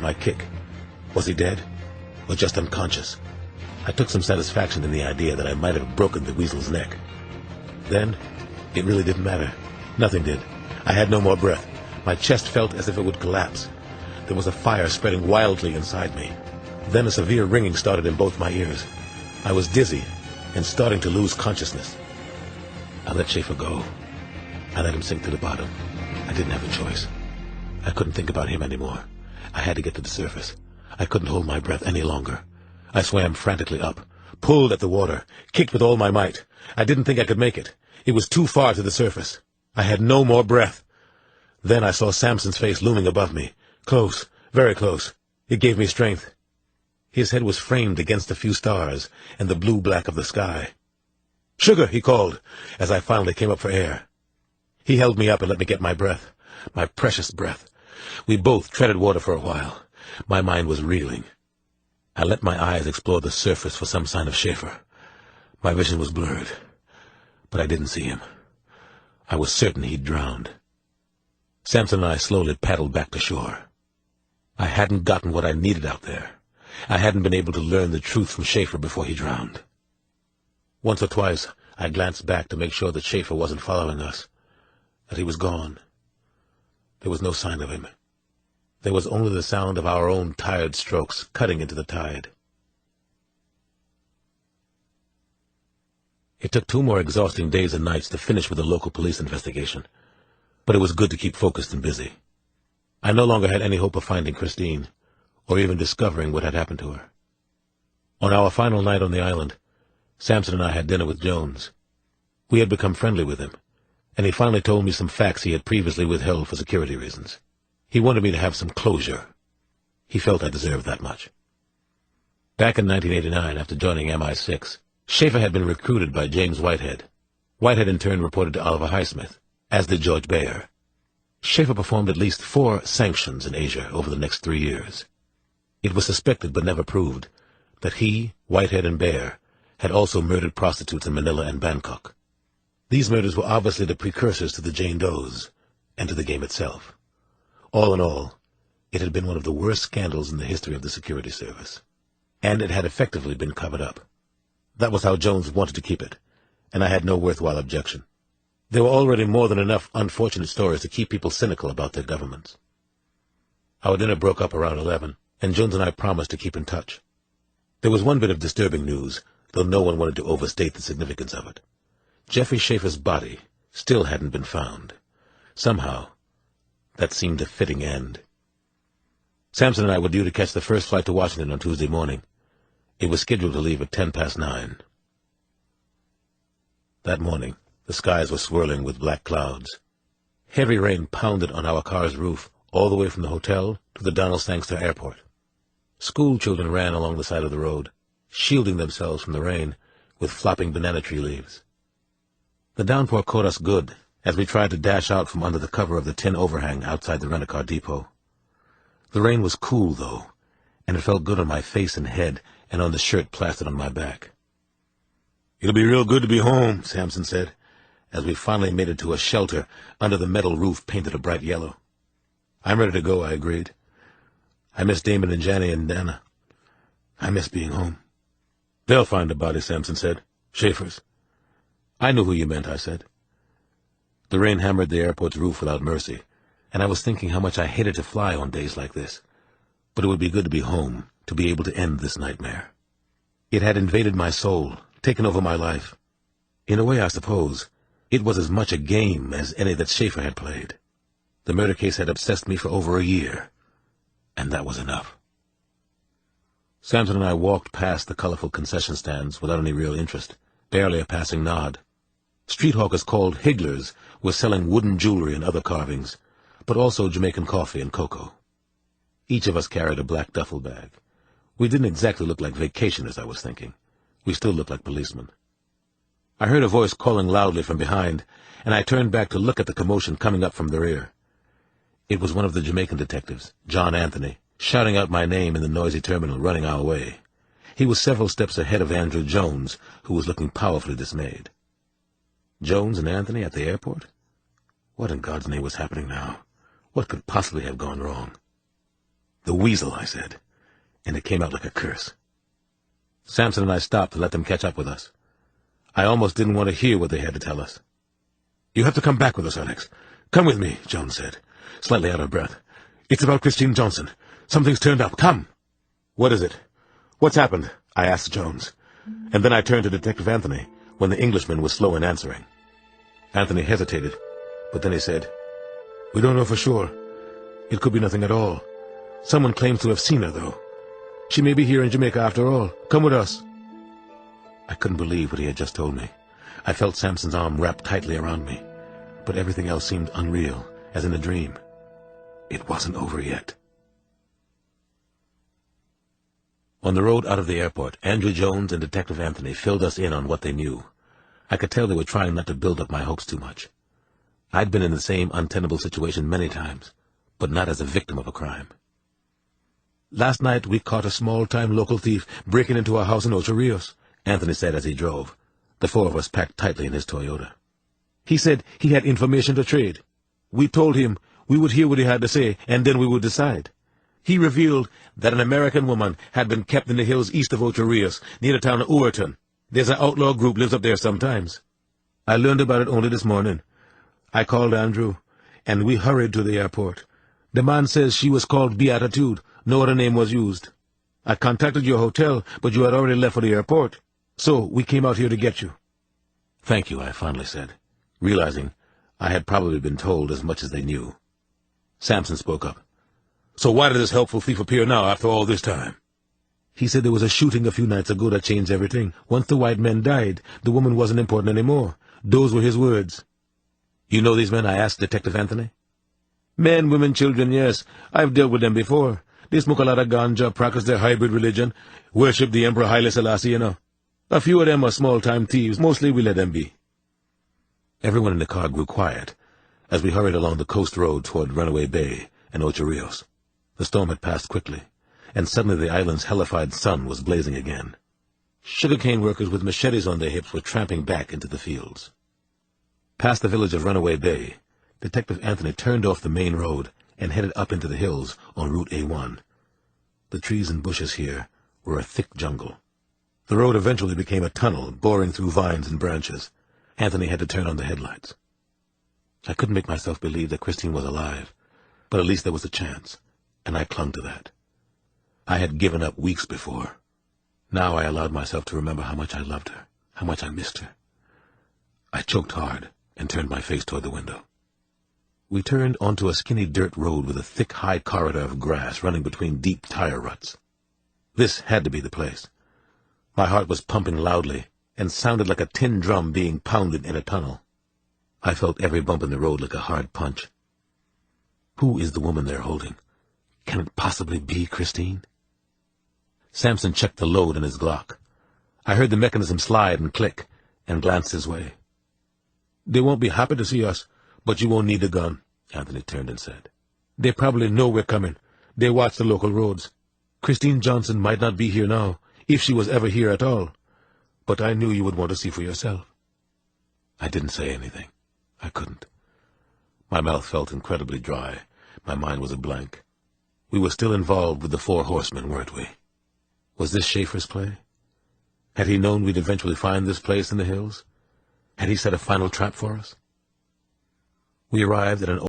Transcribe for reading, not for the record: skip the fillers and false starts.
my kick. Was he dead? Or just unconscious? I took some satisfaction in the idea that I might have broken the Weasel's neck. Then, it really didn't matter. Nothing did. I had no more breath. My chest felt as if it would collapse. There was a fire spreading wildly inside me. Then a severe ringing started in both my ears. I was dizzy and starting to lose consciousness. I let Schaefer go. I let him sink to the bottom. I didn't have a choice. I couldn't think about him anymore. I had to get to the surface. I couldn't hold my breath any longer. I swam frantically up, pulled at the water, kicked with all my might. I didn't think I could make it. It was too far to the surface. I had no more breath. Then I saw Samson's face looming above me. Close, very close. It gave me strength. His head was framed against a few stars and the blue-black of the sky. "Sugar," he called, as I finally came up for air. He held me up and let me get my breath, my precious breath. We both treaded water for a while. My mind was reeling. I let my eyes explore the surface for some sign of Schaefer. My vision was blurred, but I didn't see him. I was certain he'd drowned. Samson and I slowly paddled back to shore. I hadn't gotten what I needed out there. I hadn't been able to learn the truth from Schaefer before he drowned. Once or twice, I glanced back to make sure that Schaefer wasn't following us, that he was gone. There was no sign of him. There was only the sound of our own tired strokes cutting into the tide. It took 2 more exhausting days and nights to finish with the local police investigation, but it was good to keep focused and busy. I no longer had any hope of finding Christine, or even discovering what had happened to her. On our final night on the island, Samson and I had dinner with Jones. We had become friendly with him, and he finally told me some facts he had previously withheld for security reasons. He wanted me to have some closure. He felt I deserved that much. Back in 1989, after joining MI6, Schaefer had been recruited by James Whitehead. Whitehead in turn reported to Oliver Highsmith, as did George Bayer. Schaefer performed at least 4 sanctions in Asia over the next 3 years. It was suspected, but never proved, that he, Whitehead, and Bayer had also murdered prostitutes in Manila and Bangkok. These murders were obviously the precursors to the Jane Does, and to the game itself. All in all, it had been one of the worst scandals in the history of the security service, and it had effectively been covered up. That was how Jones wanted to keep it, and I had no worthwhile objection. There were already more than enough unfortunate stories to keep people cynical about their governments. Our dinner broke up around 11, and Jones and I promised to keep in touch. There was one bit of disturbing news, though no one wanted to overstate the significance of it. Jeffrey Schaefer's body still hadn't been found. Somehow, that seemed a fitting end. Samson and I were due to catch the first flight to Washington on Tuesday morning. It was scheduled to leave at 9:10. That morning, the skies were swirling with black clouds. Heavy rain pounded on our car's roof, all the way from the hotel to the Donald Sangster Airport. School children ran along the side of the road, shielding themselves from the rain with flopping banana tree leaves. The downpour caught us good as we tried to dash out from under the cover of the tin overhang outside the rent-a-car depot. The rain was cool, though, and it felt good on my face and head and on the shirt plastered on my back. "It'll be real good to be home," Samson said, as we finally made it to a shelter under the metal roof painted a bright yellow. "I'm ready to go," I agreed. "I miss Damon and Janny and Dana. I miss being home." "They'll find the body," Samson said. "Schaefer's." "I knew who you meant," I said. The rain hammered the airport's roof without mercy, and I was thinking how much I hated to fly on days like this. But it would be good to be home, to be able to end this nightmare. It had invaded my soul, taken over my life. In a way, I suppose, it was as much a game as any that Schaefer had played. The murder case had obsessed me for over a year, and that was enough. Samson and I walked past the colorful concession stands without any real interest, barely a passing nod. Street hawkers called higglers were selling wooden jewelry and other carvings, but also Jamaican coffee and cocoa. Each of us carried a black duffel bag. We didn't exactly look like vacationers, I was thinking. We still looked like policemen. I heard a voice calling loudly from behind, and I turned back to look at the commotion coming up from the rear. It was one of the Jamaican detectives, John Anthony, shouting out my name in the noisy terminal running our way. He was several steps ahead of Andrew Jones, who was looking powerfully dismayed. Jones and Anthony at the airport? What in God's name was happening now? What could possibly have gone wrong? "The Weasel," I said, and it came out like a curse. Samson and I stopped to let them catch up with us. I almost didn't want to hear what they had to tell us. "You have to come back with us, Alex. Come with me," Jones said, slightly out of breath. "It's about Christine Johnson. Something's turned up. Come." "What is it? What's happened?" I asked Jones. And then I turned to Detective Anthony when the Englishman was slow in answering. Anthony hesitated, but then he said, "We don't know for sure. It could be nothing at all. Someone claims to have seen her, though. She may be here in Jamaica after all. Come with us." I couldn't believe what he had just told me. I felt Samson's arm wrapped tightly around me, but everything else seemed unreal, as in a dream. It wasn't over yet. On the road out of the airport, Andrew Jones and Detective Anthony filled us in on what they knew. I could tell they were trying not to build up my hopes too much. I'd been in the same untenable situation many times, but not as a victim of a crime. "Last night we caught a small-time local thief breaking into a house in Ocho Rios," Anthony said as he drove, the four of us packed tightly in his Toyota. "He said he had information to trade. We told him we would hear what he had to say, and then we would decide. He revealed that an American woman had been kept in the hills east of Ocho Rios, near the town of Overton. There's an outlaw group lives up there sometimes. I learned about it only this morning. I called Andrew, and we hurried to the airport. The man says she was called Beatitude. No other name was used. I contacted your hotel, but you had already left for the airport. So we came out here to get you." "Thank you," I finally said, realizing I had probably been told as much as they knew. Samson spoke up. "So why did this helpful thief appear now after all this time?" "He said there was a shooting a few nights ago that changed everything. Once the white men died, the woman wasn't important anymore. Those were his words." "You know these men?" I asked Detective Anthony. "Men, women, children, yes. I've dealt with them before. They smoke a lot of ganja, practice their hybrid religion, worship the Emperor Haile Selassie, you know. A few of them are small-time thieves. Mostly we let them be." Everyone in the car grew quiet as we hurried along the coast road toward Runaway Bay and Ocho Rios. The storm had passed quickly, and suddenly the island's hellified sun was blazing again. Sugarcane workers with machetes on their hips were tramping back into the fields. Past the village of Runaway Bay, Detective Anthony turned off the main road and headed up into the hills on Route A1. The trees and bushes here were a thick jungle. The road eventually became a tunnel, boring through vines and branches. Anthony had to turn on the headlights. I couldn't make myself believe that Christine was alive, but at least there was a chance, and I clung to that. I had given up weeks before. Now I allowed myself to remember how much I loved her, how much I missed her. I choked hard and turned my face toward the window. We turned onto a skinny dirt road with a thick, high corridor of grass running between deep tire ruts. This had to be the place. My heart was pumping loudly and sounded like a tin drum being pounded in a tunnel. I felt every bump in the road like a hard punch. Who is the woman they're holding? Can it possibly be Christine? Samson checked the load in his Glock. I heard the mechanism slide and click, and glanced his way. "They won't be happy to see us, but you won't need a gun," Anthony turned and said. "They probably know we're coming. They watch the local roads. Christine Johnson might not be here now, if she was ever here at all. But I knew you would want to see for yourself." I didn't say anything. I couldn't. My mouth felt incredibly dry. My mind was a blank. We were still involved with the Four Horsemen, weren't we? Was this Schaefer's play? Had he known we'd eventually find this place in the hills? Had he set a final trap for us? We arrived at an